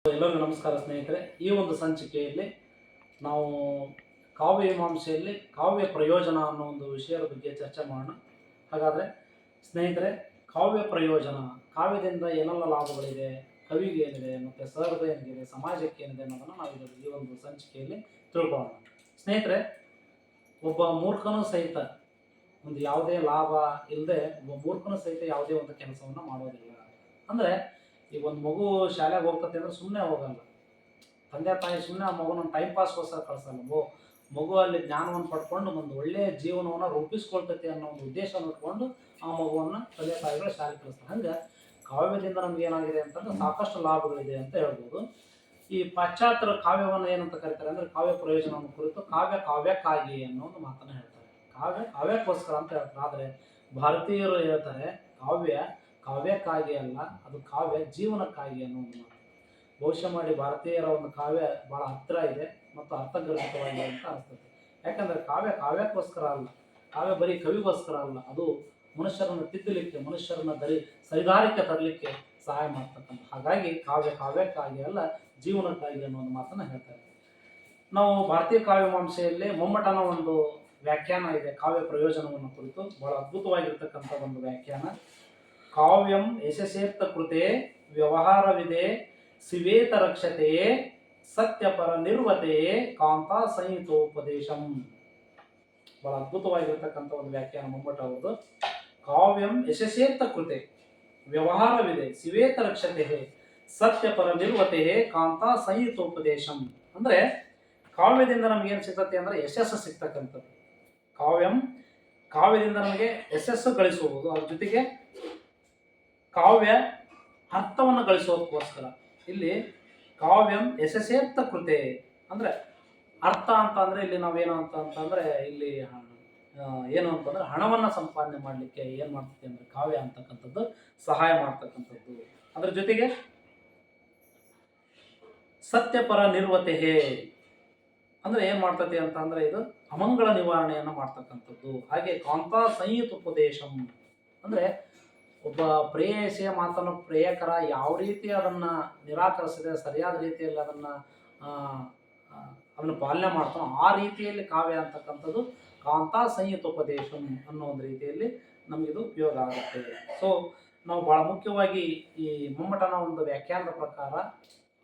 ಎಲ್ಲರಿಗೂ ನಮಸ್ಕಾರ ಸ್ನೇಹಿತರೆ. ಈ ಒಂದು ಸಂಚಿಕೆಯಲ್ಲಿ ನಾವು ಕಾವ್ಯ ಮೀಮಾಂಸೆಯಲ್ಲಿ ಕಾವ್ಯ ಪ್ರಯೋಜನ ಅನ್ನೋ ಒಂದು ವಿಷಯದ ಬಗ್ಗೆ ಚರ್ಚೆ ಮಾಡೋಣ. ಹಾಗಾದರೆ ಸ್ನೇಹಿತರೆ, ಕಾವ್ಯ ಪ್ರಯೋಜನ, ಕಾವ್ಯದಿಂದ ಏನೆಲ್ಲ ಲಾಭಗಳಿದೆ, ಕವಿಗೆ ಏನಿದೆ ಮತ್ತು ಸರ್ದ ಏನಿದೆ, ಸಮಾಜಕ್ಕೆ ಏನಿದೆ ಅನ್ನೋದನ್ನು ನಾವು ಈ ಒಂದು ಸಂಚಿಕೆಯಲ್ಲಿ ತಿಳ್ಕೊಳ್ಳೋಣ. ಸ್ನೇಹಿತರೆ, ಒಬ್ಬ ಮೂರ್ಖನೂ ಸಹಿತ ಒಂದು ಯಾವುದೇ ಲಾಭ ಇಲ್ಲದೆ ಒಬ್ಬ ಮೂರ್ಖನೂ ಸಹಿತ ಯಾವುದೇ ಒಂದು ಕೆಲಸವನ್ನು ಮಾಡೋದಿಲ್ಲ. ಅಂದರೆ ಈಗ ಒಂದು ಮಗು ಶಾಲೆಗೆ ಹೋಗ್ತದೆ ಅಂದರೆ ಸುಮ್ಮನೆ ಹೋಗಲ್ಲ. ತಂದೆ ತಾಯಿ ಸುಮ್ಮನೆ ಆ ಮಗುನ ಟೈಮ್ ಪಾಸ್ಗೋಸ್ಕರ ಕಳಿಸಲ್ಲ. ಮಗು ಅಲ್ಲಿ ಜ್ಞಾನವನ್ನು ಪಡ್ಕೊಂಡು ಒಂದು ಒಳ್ಳೆಯ ಜೀವನವನ್ನು ರೂಪಿಸ್ಕೊಳ್ತೈತೆ ಅನ್ನೋ ಒಂದು ಉದ್ದೇಶವನ್ನು ಇಟ್ಕೊಂಡು ಆ ಮಗುವನ್ನು ತಂದೆ ತಾಯಿಗಳು ಶಾಲೆಗೆ ಕಳಿಸ್ತಾರೆ. ಹಂಗೆ ಕಾವ್ಯದಿಂದ ನಮ್ಗೆ ಏನಾಗಿದೆ ಅಂತಂದ್ರೆ ಸಾಕಷ್ಟು ಲಾಭಗಳಿದೆ ಅಂತ ಹೇಳ್ಬೋದು. ಈ ಪಾಶ್ಚಾತ್ಯರ ಕಾವ್ಯವನ್ನು ಏನಂತ ಕರೀತಾರೆ ಅಂದರೆ ಕಾವ್ಯ ಪ್ರಯೋಜನವನ್ನು ಕುರಿತು ಕಾವ್ಯಕ್ಕಾಗಿ ಅನ್ನೋ ಒಂದು ಮಾತನ್ನು ಹೇಳ್ತಾರೆ. ಕಾವ್ಯಕ್ಕೋಸ್ಕರ ಅಂತ ಹೇಳ್ತಾರೆ. ಆದರೆ ಭಾರತೀಯರು ಹೇಳ್ತಾರೆ ಕಾವ್ಯಕ್ಕಾಗಿ ಅಲ್ಲ, ಅದು ಕಾವ್ಯ ಜೀವನಕ್ಕಾಗಿ ಅನ್ನೋ ಒಂದು ಮಾತು. ಬಹುಶಃ ಮಾಡಿ ಭಾರತೀಯರ ಒಂದು ಕಾವ್ಯ ಭಾಳ ಹತ್ತಿರ ಇದೆ ಮತ್ತು ಅರ್ಥಗರ್ಭಿತವಾಗಿದೆ ಅಂತ ಅನಿಸ್ತದೆ. ಯಾಕಂದರೆ ಕಾವ್ಯಕ್ಕೋಸ್ಕರ ಅಲ್ಲ, ಕಾವ್ಯ ಬರೀ ಕವಿಗೋಸ್ಕರ ಅಲ್ಲ, ಅದು ಮನುಷ್ಯರನ್ನು ತಿದ್ದಲಿಕ್ಕೆ, ಮನುಷ್ಯರನ್ನ ಸರಿದಾರಿಕೆ ತರಲಿಕ್ಕೆ ಸಹಾಯ ಮಾಡ್ತಕ್ಕಂಥ. ಹಾಗಾಗಿ ಕಾವ್ಯಕ್ಕಾಗಿ ಅಲ್ಲ, ಜೀವನಕ್ಕಾಗಿ ಅನ್ನೋ ಒಂದು ಮಾತನ್ನು ಹೇಳ್ತಾರೆ. ನಾವು ಭಾರತೀಯ ಕಾವ್ಯಮೀಮಾಂಸೆಯಲ್ಲಿ ಮೊಮ್ಮಟನ ಒಂದು ವ್ಯಾಖ್ಯಾನ ಇದೆ ಕಾವ್ಯ ಪ್ರಯೋಜನವನ್ನು ಕುರಿತು. ಬಹಳ ಅದ್ಭುತವಾಗಿರ್ತಕ್ಕಂಥ ಒಂದು ವ್ಯಾಖ್ಯಾನ. ಕಾವ್ಯಂ ಯಶಸ್ಸೇತ್ತ ಕೃತೆ ವ್ಯವಹಾರವಿದೆ ಶಿವೇತ ರಕ್ಷತೆಯೇ ಸತ್ಯಪರ ನಿರ್ವತೆಯೇ ಕಾಂತಾ ಸಂಹಿತೋಪದೇಶಂ. ಬಹಳ ಅದ್ಭುತವಾಗಿರ್ತಕ್ಕಂಥ ಒಂದು ವ್ಯಾಖ್ಯಾನ ಮೊಮ್ಮಟ ಅವರದು. ಕಾವ್ಯಂ ಯಶಸ್ಸೇತ್ತ ಕೃತೆ ವ್ಯವಹಾರವಿದೆ ಶಿವೇತ ರಕ್ಷತೆಯೇ ಸತ್ಯಪರ ನಿರ್ವತೆಯೇ ಕಾಂತಾ ಸಂಹಿತೋಪದೇಶಂ. ಅಂದರೆ ಕಾವ್ಯದಿಂದ ನಮಗೇನು ಸಿಗ್ತತೆ ಅಂದರೆ ಯಶಸ್ಸು ಸಿಗ್ತಕ್ಕಂಥದ್ದು. ಕಾವ್ಯದಿಂದ ನಮಗೆ ಯಶಸ್ಸು ಗಳಿಸುವುದು, ಅದ್ರ ಜೊತೆಗೆ ಕಾವ್ಯ ಅರ್ಥವನ್ನು ಗಳಿಸೋದಕ್ಕೋಸ್ಕರ. ಇಲ್ಲಿ ಕಾವ್ಯಂ ಯಶಸ್ಸೇತ್ತ ಕೃತೆ ಅಂದರೆ ಅರ್ಥ ಅಂತ ಅಂದರೆ ಇಲ್ಲಿ ನಾವೇನು ಅಂತಂದರೆ ಇಲ್ಲಿ ಏನು ಅಂತಂದರೆ ಹಣವನ್ನು ಸಂಪಾದನೆ ಮಾಡಲಿಕ್ಕೆ ಏನು ಮಾಡ್ತೈತೆ ಅಂದರೆ ಕಾವ್ಯ ಅಂತಕ್ಕಂಥದ್ದು ಸಹಾಯ ಮಾಡ್ತಕ್ಕಂಥದ್ದು. ಅದ್ರ ಜೊತೆಗೆ ಸತ್ಯಪರ ನಿರ್ವತೆಹೇ ಅಂದರೆ ಏನು ಮಾಡ್ತೈತಿ ಅಂತ ಅಂದರೆ ಇದು ಅಮಂಗಳ ನಿವಾರಣೆಯನ್ನು ಮಾಡ್ತಕ್ಕಂಥದ್ದು. ಹಾಗೆ ಕಾಂತಾ ಸಂಹಿತೋಪದೇಶಂ ಅಂದರೆ ಒಬ್ಬ ಪ್ರೇಯಸಿಯ ಮಾತನ್ನು ಪ್ರೇಯಕರ ಯಾವ ರೀತಿ ಅದನ್ನು ನಿರಾಕರಿಸಿದೆ, ಸರಿಯಾದ ರೀತಿಯಲ್ಲಿ ಅದನ್ನು ಪಾಲನೆ ಮಾಡ್ತಾನೋ ಆ ರೀತಿಯಲ್ಲಿ ಕಾವ್ಯ ಅಂತಕ್ಕಂಥದ್ದು ಕಾಂತಾ ಸಂಹಿತೋಪದೇಶಂ ಅನ್ನೋ ಒಂದು ರೀತಿಯಲ್ಲಿ ನಮಗಿದು ಉಪಯೋಗ ಆಗುತ್ತೆ. ಸೊ ನಾವು ಭಾಳ ಮುಖ್ಯವಾಗಿ ಈ ಮೊಮ್ಮಟನ ಒಂದು ವ್ಯಾಖ್ಯಾನದ ಪ್ರಕಾರ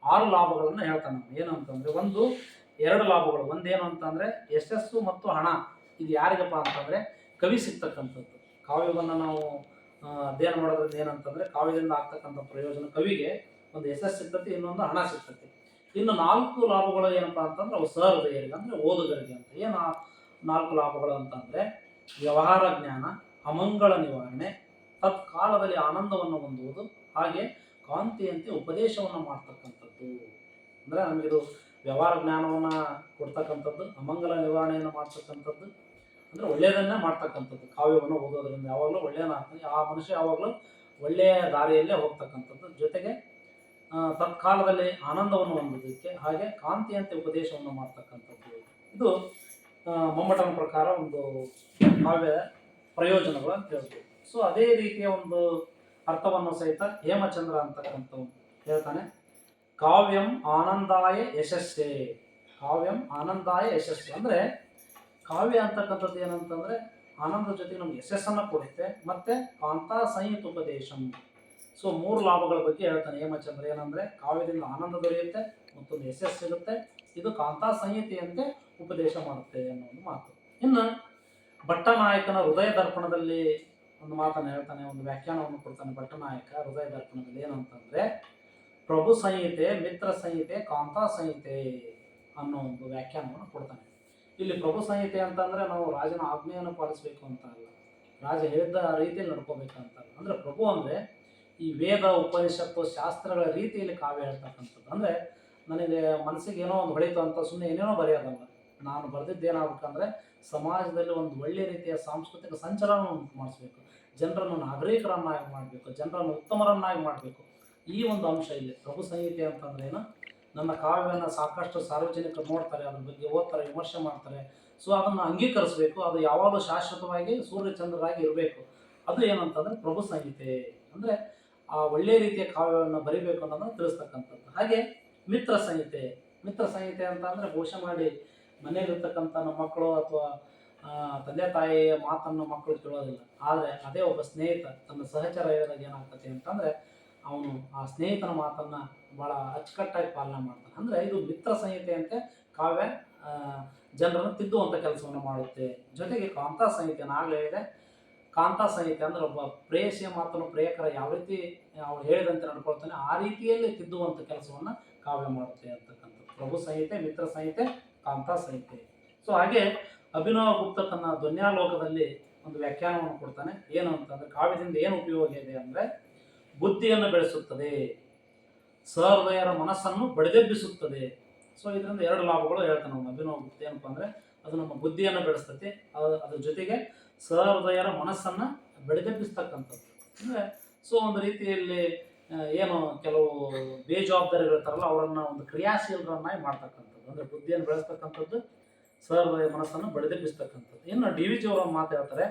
6 ಲಾಭಗಳನ್ನು ಹೇಳ್ತಾನೆ. ಏನು ಅಂತಂದರೆ, 2 ಲಾಭಗಳು. ಒಂದೇನು ಅಂತಂದರೆ ಯಶಸ್ಸು ಮತ್ತು ಹಣ. ಇದು ಯಾರಿಗಪ್ಪ ಅಂತಂದರೆ ಕವಿ ಸಿಗ್ತಕ್ಕಂಥದ್ದು. ಕಾವ್ಯವನ್ನು ನಾವು ಅಧ್ಯಯನ ಮಾಡೋದ್ರಿಂದ ಏನಂತಂದರೆ ಕಾವ್ಯದಿಂದ ಆಗ್ತಕ್ಕಂಥ ಪ್ರಯೋಜನ ಕವಿಗೆ ಒಂದು ಯಶಸ್ಸು ಸಿಗ್ತತಿ, ಇನ್ನೊಂದು ಹಣ ಸಿಗ್ತತಿ. ಇನ್ನು 4 ಲಾಭಗಳು ಏನಪ್ಪ ಅಂತಂದ್ರೆ ಅವು ಸಹೃದಯರಿಗೆ ಅಂದರೆ ಓದುಗರಿಗೆ ಅಂತ. ಏನು 4 ಲಾಭಗಳು ಅಂತಂದರೆ ವ್ಯವಹಾರ ಜ್ಞಾನ, ಅಮಂಗಳ ನಿವಾರಣೆ, ತತ್ಕಾಲದಲ್ಲಿ ಆನಂದವನ್ನು ಹೊಂದುವುದು, ಹಾಗೆ ಕಾಂತಿಯಂತೆ ಉಪದೇಶವನ್ನು ಮಾಡ್ತಕ್ಕಂಥದ್ದು. ಅಂದರೆ ನಮಗಿದು ವ್ಯವಹಾರ ಜ್ಞಾನವನ್ನು ಕೊಡ್ತಕ್ಕಂಥದ್ದು, ಅಮಂಗಲ ನಿವಾರಣೆಯನ್ನು ಮಾಡ್ತಕ್ಕಂಥದ್ದು, ಅಂದರೆ ಒಳ್ಳೆಯದನ್ನೇ ಮಾಡ್ತಕ್ಕಂಥದ್ದು. ಕಾವ್ಯವನ್ನು ಓದೋದ್ರಿಂದ ಯಾವಾಗಲೂ ಒಳ್ಳೆಯದಾಗ್ತದೆ, ಆ ಮನುಷ್ಯ ಯಾವಾಗಲೂ ಒಳ್ಳೆಯ ದಾರಿಯಲ್ಲೇ ಹೋಗ್ತಕ್ಕಂಥದ್ದು. ಜೊತೆಗೆ ತತ್ಕಾಲದಲ್ಲಿ ಆನಂದವನ್ನು ಹೊಂದೋದಕ್ಕೆ, ಹಾಗೆ ಕಾಂತಿಯಂತೆ ಉಪದೇಶವನ್ನು ಮಾಡ್ತಕ್ಕಂಥದ್ದು. ಇದು ಮೊಮ್ಮಟನ ಪ್ರಕಾರ ಒಂದು ಕಾವ್ಯ ಪ್ರಯೋಜನಗಳು ಅಂತ ಹೇಳ್ಬೋದು. ಸೊ ಅದೇ ರೀತಿಯ ಒಂದು ಅರ್ಥವನ್ನು ಸಹಿತ ಹೇಮಚಂದ್ರ ಅಂತಕ್ಕಂಥವ್ನು ಹೇಳ್ತಾನೆ. ಕಾವ್ಯಂ ಆನಂದಾಯ ಯಶಸ್ಸೇ. ಕಾವ್ಯಂ ಆನಂದಾಯ ಯಶಸ್ಸು ಅಂದರೆ ಕಾವ್ಯ ಅಂತಕ್ಕಂಥದ್ದು ಏನಂತಂದರೆ ಆನಂದದ ಜೊತೆಗೆ ನಮ್ಗೆ ಯಶಸ್ಸನ್ನು ಕೊಡುತ್ತೆ ಮತ್ತು ಕಾಂತಾ ಸಂಹಿತೋಪದೇಶಂ. ಸೊ 3 ಲಾಭಗಳ ಬಗ್ಗೆ ಹೇಳ್ತಾನೆ ಹೇಮಚಂದ್ರ. ಏನಂದರೆ ಕಾವ್ಯದಿಂದ ಆನಂದ ದೊರೆಯುತ್ತೆ, ಮತ್ತೊಂದು ಯಶಸ್ಸು ಸಿಗುತ್ತೆ, ಇದು ಕಾಂತಾ ಸಂಹಿತೆಯಂತೆ ಉಪದೇಶ ಮಾಡುತ್ತೆ ಅನ್ನೋ ಒಂದು ಮಾತು. ಇನ್ನು ಭಟ್ಟನಾಯಕನ ಹೃದಯ ದರ್ಪಣದಲ್ಲಿ ಒಂದು ಮಾತನ್ನು ಹೇಳ್ತಾನೆ, ಒಂದು ವ್ಯಾಖ್ಯಾನವನ್ನು ಕೊಡ್ತಾನೆ ಭಟ್ಟನಾಯಕ ಹೃದಯ ದರ್ಪಣದಲ್ಲಿ. ಏನಂತಂದರೆ ಪ್ರಭು ಸಂಹಿತೆ, ಮಿತ್ರ ಸಂಹಿತೆ, ಕಾಂತಾ ಸಂಹಿತೆ ಅನ್ನೋ ಒಂದು ವ್ಯಾಖ್ಯಾನವನ್ನು ಕೊಡ್ತಾನೆ. ಇಲ್ಲಿ ಪ್ರಭು ಸಂಹಿತೆ ಅಂತಂದರೆ ನಾವು ರಾಜನ ಆಜ್ಞೆಯನ್ನು ಪಾಲಿಸಬೇಕು ಅಂತ ಅಲ್ಲ, ರಾಜ ಹೇಳಿದ ರೀತಿಯಲ್ಲಿ ನಡ್ಕೋಬೇಕಂತ ಅಲ್ಲ. ಅಂದರೆ ಪ್ರಭು ಅಂದರೆ ಈ ವೇದ ಉಪನಿಷತ್ತು ಶಾಸ್ತ್ರಗಳ ರೀತಿಯಲ್ಲಿ ಕಾವ್ಯ ಹೇಳ್ತಕ್ಕಂಥದ್ದು. ಅಂದರೆ ನನಗೆ ಮನಸ್ಸಿಗೆ ಏನೋ ಒಂದು ಹೊಳಿತು ಅಂತ ಸುಮ್ಮನೆ ಏನೇನೋ ಬರೆಯೋದಲ್ಲ. ನಾನು ಬರೆದಿದ್ದೇನಾಗಬೇಕಂದ್ರೆ ಸಮಾಜದಲ್ಲಿ ಒಂದು ಒಳ್ಳೆಯ ರೀತಿಯ ಸಾಂಸ್ಕೃತಿಕ ಸಂಚಲನ ಉಂಟು ಮಾಡಿಸ್ಬೇಕು, ಜನರನ್ನು ನಾಗರಿಕರನ್ನಾಗಿ ಮಾಡಬೇಕು, ಜನರನ್ನು ಉತ್ತಮರನ್ನಾಗಿ ಮಾಡಬೇಕು. ಈ ಒಂದು ಅಂಶ ಇಲ್ಲಿ ಪ್ರಭು ಸಂಹಿತೆ ಅಂತಂದ್ರೆ ಏನು, ನನ್ನ ಕಾವ್ಯವನ್ನು ಸಾಕಷ್ಟು ಸಾರ್ವಜನಿಕರು ನೋಡ್ತಾರೆ, ಅದ್ರ ಬಗ್ಗೆ ಓದ್ತಾರೆ, ವಿಮರ್ಶೆ ಮಾಡ್ತಾರೆ. ಸೊ ಅದನ್ನು ಅಂಗೀಕರಿಸಬೇಕು, ಅದು ಯಾವಾಗಲೂ ಶಾಶ್ವತವಾಗಿ ಸೂರ್ಯಚಂದ್ರರಾಗಿ ಇರಬೇಕು. ಅದು ಏನಂತಂದರೆ ಪ್ರಭು ಸಂಹಿತೆ. ಅಂದರೆ ಆ ಒಳ್ಳೆಯ ರೀತಿಯ ಕಾವ್ಯವನ್ನು ಬರಿಬೇಕು ಅನ್ನೋದನ್ನು ತಿಳಿಸ್ತಕ್ಕಂಥದ್ದು. ಹಾಗೆ ಮಿತ್ರ ಸಂಹಿತೆ. ಮಿತ್ರ ಸಂಹಿತೆ ಅಂತ ಅಂದರೆ ಬಹುಶಃ ಮಾಡಿ ಮನೆಯಲ್ಲಿರ್ತಕ್ಕಂಥ ನಮ್ಮ ಮಕ್ಕಳು ಅಥವಾ ತಂದೆ ತಾಯಿಯ ಮಾತನ್ನು ಮಕ್ಕಳು ಕೇಳೋದಿಲ್ಲ. ಆದರೆ ಅದೇ ಒಬ್ಬ ಸ್ನೇಹಿತ ತನ್ನ ಸಹಚರ ಹೇಳಿದಾಗ ಏನಾಗ್ತದೆ ಅಂತಂದರೆ ಅವನು ಆ ಸ್ನೇಹಿತನ ಮಾತನ್ನು ಭಾಳ ಅಚ್ಚುಕಟ್ಟಾಗಿ ಪಾಲನೆ ಮಾಡ್ತಾನೆ. ಅಂದರೆ ಇದು ಮಿತ್ರ ಸಂಹಿತೆಯಂತೆ ಕಾವ್ಯ ಜನರನ್ನು ತಿದ್ದುವಂಥ ಕೆಲಸವನ್ನು ಮಾಡುತ್ತೆ. ಜೊತೆಗೆ ಕಾಂತಾ ಸಂಹಿತೆ ಆಗಲೇ ಹೇಳಿದೆ. ಕಾಂತಾ ಸಂಹಿತೆ ಅಂದರೆ ಒಬ್ಬ ಪ್ರೇಯಸಿಯ ಮಾತನ್ನು ಪ್ರೇಯಕರ ಯಾವ ರೀತಿ ಅವಳು ಹೇಳಿದಂತೆ ನಡ್ಕೊಳ್ತಾನೆ ಆ ರೀತಿಯಲ್ಲಿ ತಿದ್ದುವಂಥ ಕೆಲಸವನ್ನು ಕಾವ್ಯ ಮಾಡುತ್ತೆ ಅಂತಕ್ಕಂಥದ್ದು. ಪ್ರಭು ಸಂಹಿತೆ, ಮಿತ್ರ ಸಂಹಿತೆ, ಕಾಂತಾ ಸಂಹಿತೆ. ಸೊ ಹಾಗೆ ಅಭಿನವ ಗುಪ್ತ ತನ್ನ ಧ್ವನ್ಯಾಲೋಕದಲ್ಲಿ ಒಂದು ವ್ಯಾಖ್ಯಾನವನ್ನು ಕೊಡ್ತಾನೆ. ಏನು ಅಂತಂದರೆ ಕಾವ್ಯದಿಂದ ಏನು ಉಪಯೋಗ ಇದೆ ಅಂದರೆ ಬುದ್ಧಿಯನ್ನು ಬೆಳೆಸುತ್ತದೆ, ಸಹೃದಯರ ಮನಸ್ಸನ್ನು ಬಡಿದೆಬ್ಬಿಸುತ್ತದೆ. ಸೊ ಇದರಿಂದ ಎರಡು ಲಾಭಗಳು ಹೇಳ್ತಾನೆ ಅವನು ಅಭಿನವ ಗುಪ್ತ. ಏನಪ್ಪ ಅಂದರೆ ಅದು ನಮ್ಮ ಬುದ್ಧಿಯನ್ನು ಬೆಳೆಸ್ತೈತಿ, ಅದ್ರ ಜೊತೆಗೆ ಸಹೃದಯರ ಮನಸ್ಸನ್ನು ಬೆಳೆದೆಬ್ಬಿಸ್ತಕ್ಕಂಥದ್ದು. ಅಂದರೆ ಸೊ ಒಂದು ರೀತಿಯಲ್ಲಿ ಏನು ಕೆಲವು ಬೇಜವಾಬ್ದಾರಿಗಳಿರ್ತಾರಲ್ಲ ಅವರನ್ನು ಒಂದು ಕ್ರಿಯಾಶೀಲರನ್ನಾಗಿ ಮಾಡ್ತಕ್ಕಂಥದ್ದು. ಅಂದರೆ ಬುದ್ಧಿಯನ್ನು ಬೆಳೆಸ್ತಕ್ಕಂಥದ್ದು, ಸಹೃದಯ ಮನಸ್ಸನ್ನು ಬಡಿದೆಬ್ಬಿಸ್ತಕ್ಕಂಥದ್ದು. ಇನ್ನು ಡಿ ವಿ ಜಿ ಅವರು ಮಾತು ಹೇಳ್ತಾರೆ,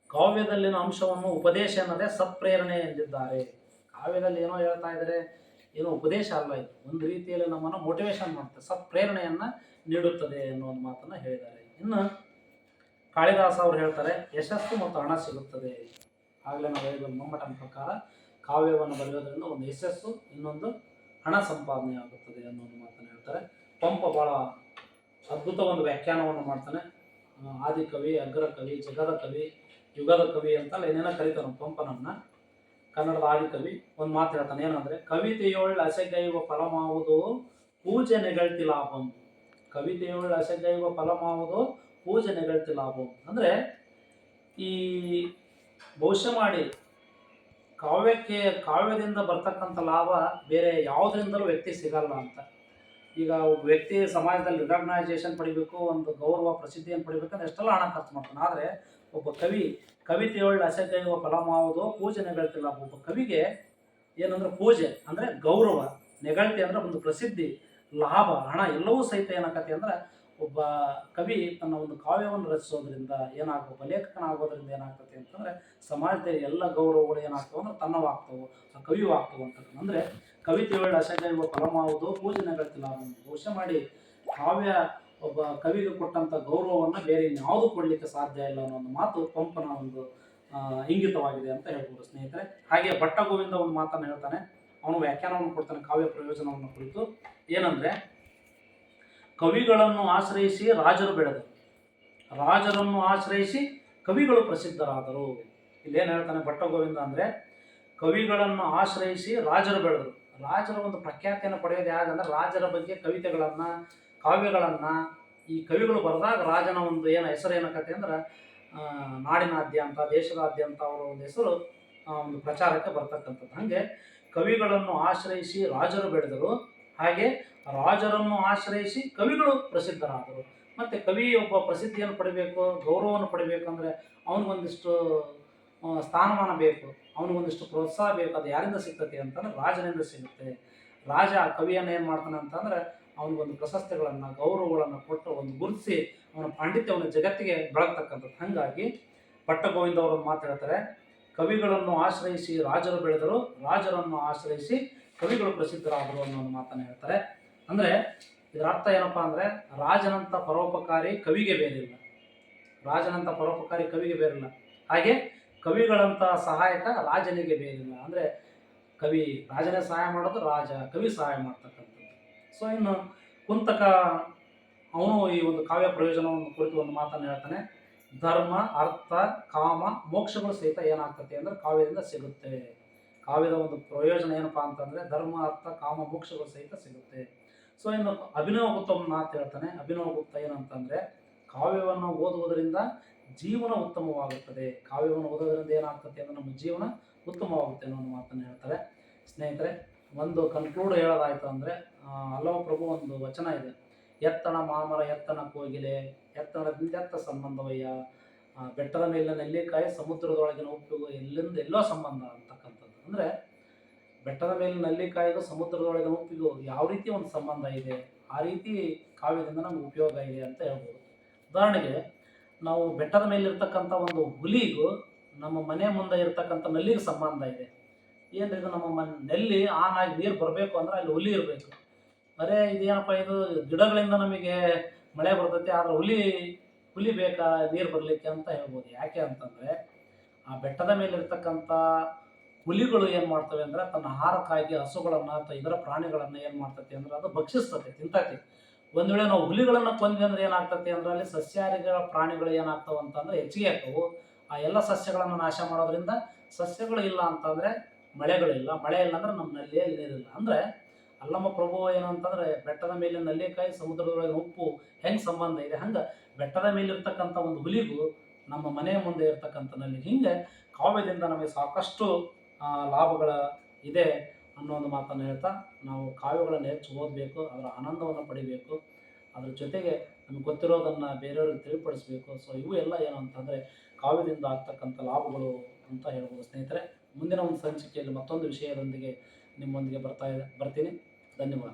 ಕಾವ್ಯದಲ್ಲಿನ ಅಂಶವನ್ನು ಉಪದೇಶ ಅನ್ನೋದೇ ಸತ್ಪ್ರೇರಣೆ ಎಂದಿದ್ದಾರೆ. ಕಾವ್ಯದಲ್ಲಿ ಏನೋ ಹೇಳ್ತಾ ಇದ್ದಾರೆ, ಏನೋ ಉಪದೇಶ ಅಲ್ಲ, ಇದು ಒಂದು ರೀತಿಯಲ್ಲಿ ನಮ್ಮನ್ನು ಮೋಟಿವೇಶನ್ ಮಾಡುತ್ತೆ, ಸತ್ಪ್ರೇರಣೆಯನ್ನು ನೀಡುತ್ತದೆ ಅನ್ನೋ ಒಂದು ಮಾತನ್ನು ಹೇಳಿದ್ದಾರೆ. ಇನ್ನು ಕಾಳಿದಾಸ ಅವರು ಹೇಳ್ತಾರೆ, ಯಶಸ್ಸು ಮತ್ತು ಹಣ ಸಿಗುತ್ತದೆ. ಆಗಲೇ ನಾವು ಹೇಳಿದ ಮಮ್ಮಟನ ಪ್ರಕಾರ ಕಾವ್ಯವನ್ನು ಬರೆಯೋದ್ರಿಂದ ಒಂದು ಯಶಸ್ಸು, ಇನ್ನೊಂದು ಹಣ ಸಂಪಾದನೆ ಆಗುತ್ತದೆ ಅನ್ನೋ ಒಂದು ಮಾತನ್ನು ಹೇಳ್ತಾರೆ. ಪಂಪ ಭಾಳ ಅದ್ಭುತ ಒಂದು ವ್ಯಾಖ್ಯಾನವನ್ನು ಮಾಡ್ತಾನೆ. ಆದಿಕವಿ, ಅಗ್ರ ಕವಿ, ಜಗದ ಕವಿ, ಯುಗದ ಕವಿ ಅಂತಲ್ಲ ಏನೇನೋ ಕರೀತಾನೆ ಪಂಪನನ್ನ. ಕನ್ನಡದ ಆದಿಕವಿ ಒಂದು ಮಾತು ಹೇಳ್ತಾನೆ, ಏನಂದರೆ ಕವಿತೆಯೊಳ್ ಅಸೆಗೈವ ಫಲಮಾವುದು ಪೂಜೆ ನೆಗಳ್ತಿ ಲಾಭಂ. ಕವಿತೆಯೊಳ್ ಅಸೆಗೈವ ಫಲಮಾವುದು ಪೂಜೆ ನೆಗಳ್ತಿ ಲಾಭಂ. ಅಂದರೆ ಈ ಬಹುಶಃ ಮಾಡಿ ಕಾವ್ಯದಿಂದ ಬರ್ತಕ್ಕಂಥ ಲಾಭ ಬೇರೆ ಯಾವುದರಿಂದಲೂ ವ್ಯಕ್ತಿ ಸಿಗಲ್ಲ ಅಂತ. ಈಗ ಒಬ್ಬ ವ್ಯಕ್ತಿ ಸಮಾಜದಲ್ಲಿ ರಿಕಗ್ನೈಸೇಷನ್ ಪಡಿಬೇಕು, ಒಂದು ಗೌರವ ಪ್ರಸಿದ್ಧಿಯನ್ನು ಪಡಿಬೇಕಂದ್ರೆ ಎಷ್ಟೆಲ್ಲ ಹಣ ಖರ್ಚು ಮಾಡ್ತಾನೆ. ಆದರೆ ಒಬ್ಬ ಕವಿತೆಯೊಳ್ಳು ಅಸೆಗೈವ ಫಲಮಾವುದು ಪೂಜೆ ನೆಗಳ್ತಿ ಲಾಭ. ಒಬ್ಬ ಕವಿಗೆ ಏನಂದ್ರೆ ಪೂಜೆ ಅಂದರೆ ಗೌರವ, ನೆಗಳ್ತಿ ಅಂದರೆ ಒಂದು ಪ್ರಸಿದ್ಧಿ, ಲಾಭ, ಹಣ ಎಲ್ಲವೂ ಸಹಿತ ಏನಾಗತ್ತೆ ಅಂದರೆ ಒಬ್ಬ ಕವಿ ತನ್ನ ಒಂದು ಕಾವ್ಯವನ್ನು ರಚಿಸೋದ್ರಿಂದ ಏನಾಗ್ಬೇಕು, ಲೇಖಕನಾಗೋದ್ರಿಂದ ಏನಾಗ್ತದೆ ಅಂತಂದರೆ ಸಮಾಜದಲ್ಲಿ ಎಲ್ಲ ಗೌರವಗಳು ಏನಾಗ್ತವೆ ಅಂದ್ರೆ ತನ್ನವಾಗ್ತವೆ, ಆ ಕವಿವಾಗ್ತವೆ ಅಂತ. ಅಂದರೆ ಕವಿತೆಯೊಳ್ಳು ಅಸೆಗೈವ ಫಲಮಾವುದು ಪೂಜೆ ನೆಗಳ್ತಿ ಲಾಭ. ಬಹುಶಃ ಮಾಡಿ ಕಾವ್ಯ ಒಬ್ಬ ಕವಿಗೆ ಕೊಟ್ಟಂಥ ಗೌರವವನ್ನು ಬೇರೆ ಇನ್ಯಾವುದು ಕೊಡಲಿಕ್ಕೆ ಸಾಧ್ಯ ಇಲ್ಲ ಅನ್ನೋ ಒಂದು ಮಾತು ಪಂಪನ ಒಂದು ಇಂಗಿತವಾಗಿದೆ ಅಂತ ಹೇಳ್ಬೋದು ಸ್ನೇಹಿತರೆ. ಹಾಗೆ ಭಟ್ಟ ಗೋವಿಂದ ಒಂದು ಮಾತನ್ನು ಹೇಳ್ತಾನೆ, ಅವನು ವ್ಯಾಖ್ಯಾನವನ್ನು ಕೊಡ್ತಾನೆ ಕಾವ್ಯ ಪ್ರಯೋಜನವನ್ನು ಕುರಿತು. ಏನಂದರೆ ಕವಿಗಳನ್ನು ಆಶ್ರಯಿಸಿ ರಾಜರು ಬೆಳೆದರು, ರಾಜರನ್ನು ಆಶ್ರಯಿಸಿ ಕವಿಗಳು ಪ್ರಸಿದ್ಧರಾದರು. ಇಲ್ಲೇನು ಹೇಳ್ತಾನೆ ಭಟ್ಟ ಗೋವಿಂದ ಅಂದರೆ ಕವಿಗಳನ್ನು ಆಶ್ರಯಿಸಿ ರಾಜರು ಬೆಳೆದರು. ರಾಜರ ಒಂದು ಪ್ರಖ್ಯಾತಿಯನ್ನು ಪಡೆಯೋದು ಹೇಗಂದ್ರೆ ರಾಜರ ಬಗ್ಗೆ ಕವಿತೆಗಳನ್ನು, ಕಾವ್ಯಗಳನ್ನು ಈ ಕವಿಗಳು ಬರೆದಾಗ ರಾಜನ ಒಂದು ಏನು ಹೆಸರು ಏನಕತ್ತೆ ಅಂದ್ರೆ ನಾಡಿನಾದ್ಯಂತ, ದೇಶದಾದ್ಯಂತ ಅವರ ಒಂದು ಹೆಸರು ಒಂದು ಪ್ರಚಾರಕ್ಕೆ ಬರ್ತಕ್ಕಂಥದ್ದು. ಹಾಗೆ ಕವಿಗಳನ್ನು ಆಶ್ರಯಿಸಿ ರಾಜರು ಬೆಳೆದರು, ಹಾಗೆ ರಾಜರನ್ನು ಆಶ್ರಯಿಸಿ ಕವಿಗಳು ಪ್ರಸಿದ್ಧರಾದರು. ಮತ್ತು ಕವಿ ಒಬ್ಬ ಪ್ರಸಿದ್ಧಿಯನ್ನು ಪಡಿಬೇಕು, ಗೌರವವನ್ನು ಪಡಿಬೇಕಂದ್ರೆ ಅವನಿಗೊಂದಿಷ್ಟು ಸ್ಥಾನಮಾನ ಬೇಕು, ಅವನಿಗೊಂದಿಷ್ಟು ಪ್ರೋತ್ಸಾಹ ಬೇಕು. ಅದು ಯಾರಿಂದ ಸಿಗ್ತದೆ ಅಂತಂದ್ರೆ ರಾಜನಿಂದ ಸಿಗುತ್ತೆ. ರಾಜ ಕವಿಯನ್ನು ಏನು ಮಾಡ್ತಾನೆ ಅಂತಂದರೆ ಅವನಿಗೊಂದು ಪ್ರಶಸ್ತಿಗಳನ್ನು, ಗೌರವಗಳನ್ನು ಕೊಟ್ಟು ಒಂದು ಗುರುತಿಸಿ ಅವನ ಪಾಂಡಿತ್ಯವನ್ನು ಜಗತ್ತಿಗೆ ಬೆಳಗ್ತಕ್ಕಂಥದ್ದು. ಹಾಗಾಗಿ ಭಟ್ಟ ಗೋವಿಂದ ಅವರು ಮಾತು ಹೇಳ್ತಾರೆ, ಕವಿಗಳನ್ನು ಆಶ್ರಯಿಸಿ ರಾಜರು ಬೆಳೆದರು, ರಾಜರನ್ನು ಆಶ್ರಯಿಸಿ ಕವಿಗಳು ಪ್ರಸಿದ್ಧರಾದರು ಅನ್ನೋ ಒಂದು ಮಾತನ್ನು ಹೇಳ್ತಾರೆ. ಅಂದರೆ ಇದರ ಅರ್ಥ ಏನಪ್ಪ ಅಂದರೆ ರಾಜನಂಥ ಪರೋಪಕಾರಿ ಕವಿಗೆ ಬೇರಿಲ್ಲ, ರಾಜನಂಥ ಪರೋಪಕಾರಿ ಕವಿಗೆ ಬೇರಿಲ್ಲ, ಹಾಗೆ ಕವಿಗಳಂಥ ಸಹಾಯಕ ರಾಜನಿಗೆ ಬೇರಿಲ್ಲ. ಅಂದರೆ ಕವಿ ರಾಜನೇ ಸಹಾಯ ಮಾಡೋದು, ರಾಜ ಕವಿ ಸಹಾಯ ಮಾಡ್ತಕ್ಕಂಥದ್ದು. ಸೊ ಇನ್ನು ಕುಂತಕ ಅವನು ಈ ಒಂದು ಕಾವ್ಯ ಪ್ರಯೋಜನವನ್ನು ಕುರಿತು ಒಂದು ಮಾತನ್ನು ಹೇಳ್ತಾನೆ, ಧರ್ಮ, ಅರ್ಥ, ಕಾಮ, ಮೋಕ್ಷಗಳು ಸಹಿತ ಏನಾಗ್ತದೆ ಅಂದರೆ ಕಾವ್ಯದಿಂದ ಸಿಗುತ್ತೆ. ಕಾವ್ಯದ ಒಂದು ಪ್ರಯೋಜನ ಏನಪ್ಪ ಅಂತಂದರೆ ಧರ್ಮ, ಅರ್ಥ, ಕಾಮ, ಮೋಕ್ಷಗಳು ಸಹಿತ ಸಿಗುತ್ತೆ. ಸೊ ಇನ್ನು ಅಭಿನವ ಗುಪ್ತ ಒಂದು ಮಾತು ಹೇಳ್ತಾನೆ. ಅಭಿನವ ಗುಪ್ತ ಏನಂತಂದರೆ ಕಾವ್ಯವನ್ನು ಓದುವುದರಿಂದ ಜೀವನ ಉತ್ತಮವಾಗುತ್ತದೆ, ಕಾವ್ಯವನ್ನು ಓದೋದ್ರಿಂದ ಏನಾಗ್ತದೆ ಅಂದರೆ ನಮ್ಮ ಜೀವನ ಉತ್ತಮವಾಗುತ್ತೆ ಅನ್ನೋ ಒಂದು ಮಾತನ್ನು ಹೇಳ್ತಾರೆ. ಸ್ನೇಹಿತರೆ, ಒಂದು ಕನ್ಕ್ಲೂಡ್ ಹೇಳೋದಾಯಿತು ಅಂದರೆ ಹಲವು ಪ್ರಭು ಒಂದು ವಚನ ಇದೆ, ಎತ್ತಣ ಮಾಮರ ಎತ್ತಣ ಕೋಗಿಲೆ, ಎತ್ತಣದಿಂದೆತ್ತ ಸಂಬಂಧವಯ್ಯ, ಬೆಟ್ಟದ ಮೇಲಿನ ನೆಲ್ಲಿಕಾಯಿ ಸಮುದ್ರದೊಳಗಿನ ಉಪ್ಪಿಗೂ ಎಲ್ಲಿಂದ ಎಲ್ಲೋ ಸಂಬಂಧ ಅಂತಕ್ಕಂಥದ್ದು. ಅಂದರೆ ಬೆಟ್ಟದ ಮೇಲಿನ ನೆಲ್ಲಿಕಾಯಿಗೂ ಸಮುದ್ರದೊಳಗಿನ ಉಪ್ಪಿಗೂ ಯಾವ ರೀತಿ ಒಂದು ಸಂಬಂಧ ಇದೆ, ಆ ರೀತಿ ಕಾವ್ಯದಿಂದ ನಮ್ಗೆ ಉಪಯೋಗ ಇದೆ ಅಂತ ಹೇಳ್ಬೋದು. ಉದಾಹರಣೆಗೆ ನಾವು ಬೆಟ್ಟದ ಮೇಲಿರ್ತಕ್ಕಂಥ ಒಂದು ಹುಲಿಗೂ ನಮ್ಮ ಮನೆ ಮುಂದೆ ಇರ್ತಕ್ಕಂಥ ನಲ್ಲಿಗೆ ಸಂಬಂಧ ಇದೆ. ಏನ್ರಿ ಇದು ನಮ್ಮ ನೆಲ್ಲಿ ಆನ್ ಆಗಿ ನೀರು ಬರಬೇಕು ಅಂದ್ರೆ ಅಲ್ಲಿ ಹುಲಿ ಇರಬೇಕು. ಅರೆ ಇದೇನಪ್ಪ ಇದು ಗಿಡಗಳಿಂದ ನಮಗೆ ಮಳೆ ಬರ್ತೈತಿ, ಆದ್ರೆ ಹುಲಿ ಬೇಕಾ ನೀರು ಬರಲಿಕ್ಕೆ ಅಂತ ಹೇಳ್ಬೋದು. ಯಾಕೆ ಅಂತಂದರೆ ಆ ಬೆಟ್ಟದ ಮೇಲೆ ಇರ್ತಕ್ಕಂಥ ಹುಲಿಗಳು ಏನು ಮಾಡ್ತವೆ ಅಂದರೆ ತನ್ನ ಆಹಾರಕ್ಕಾಗಿ ಹಸುಗಳನ್ನು ಅಥವಾ ಇತರ ಪ್ರಾಣಿಗಳನ್ನು ಏನು ಮಾಡ್ತೈತಿ ಅಂದ್ರೆ ಅದು ಭಕ್ಷಿಸ್ತತೆ, ತಿಂತೈತಿ. ಒಂದು ವೇಳೆ ನಾವು ಹುಲಿಗಳನ್ನು ಕೊಂದ್ವಿ ಅಂದ್ರೆ ಏನಾಗ್ತೈತಿ ಅಂದ್ರೆ ಅಲ್ಲಿ ಸಸ್ಯಾಹಾರಿಗಳ ಪ್ರಾಣಿಗಳು ಏನಾಗ್ತಾವ ಅಂತಂದ್ರೆ ಹೆಚ್ಚಿಗೆ ಆಗ್ತವು. ಆ ಎಲ್ಲ ಸಸ್ಯಗಳನ್ನು ನಾಶ ಮಾಡೋದ್ರಿಂದ ಸಸ್ಯಗಳು ಇಲ್ಲ ಅಂತಂದರೆ ಮಳೆಗಳಿಲ್ಲ, ಮಳೆ ಇಲ್ಲ ಅಂದ್ರೆ ನಮ್ಮ ನಲ್ಲಿಯಲ್ಲಿ ನೀರಿಲ್ಲ. ಅಂದರೆ ಅಲ್ಲಮ್ಮ ಪ್ರಭು ಏನಂತಂದ್ರೆ ಬೆಟ್ಟದ ಮೇಲೆ ನಲ್ಲಿಕಾಯಿ ಸಮುದ್ರದೊಳಗೆ ಉಪ್ಪು ಹೆಂಗೆ ಸಂಬಂಧ ಇದೆ, ಹಂಗೆ ಬೆಟ್ಟದ ಮೇಲೆ ಇರ್ತಕ್ಕಂಥ ಒಂದು ಹುಲಿಗೂ ನಮ್ಮ ಮನೆಯ ಮುಂದೆ ಇರ್ತಕ್ಕಂಥ ನಲ್ಲಿ ಹಿಂಗೆ ಕಾವ್ಯದಿಂದ ನಮಗೆ ಸಾಕಷ್ಟು ಲಾಭಗಳ ಇದೆ ಅನ್ನೋ ಒಂದು ಮಾತನ್ನು ಹೇಳ್ತಾ ನಾವು ಕಾವ್ಯಗಳನ್ನು ಹೆಚ್ಚು ಓದಬೇಕು, ಅದರ ಆನಂದವನ್ನು ಪಡಿಬೇಕು, ಅದ್ರ ಜೊತೆಗೆ ನಮ್ಗೆ ಗೊತ್ತಿರೋದನ್ನು ಬೇರೆಯವ್ರಿಗೆ ತಿಳಿಪಡಿಸಬೇಕು. ಸೊ ಇವು ಎಲ್ಲ ಏನು ಅಂತಂದರೆ ಕಾವ್ಯದಿಂದ ಆಗ್ತಕ್ಕಂಥ ಲಾಭಗಳು ಅಂತ ಹೇಳ್ಬೋದು. ಸ್ನೇಹಿತರೆ, ಮುಂದಿನ ಒಂದು ಸಂಚಿಕೆಯಲ್ಲಿ ಮತ್ತೊಂದು ವಿಷಯದೊಂದಿಗೆ ನಿಮ್ಮೊಂದಿಗೆ ಬರ್ತೀನಿ. ಧನ್ಯವಾದ.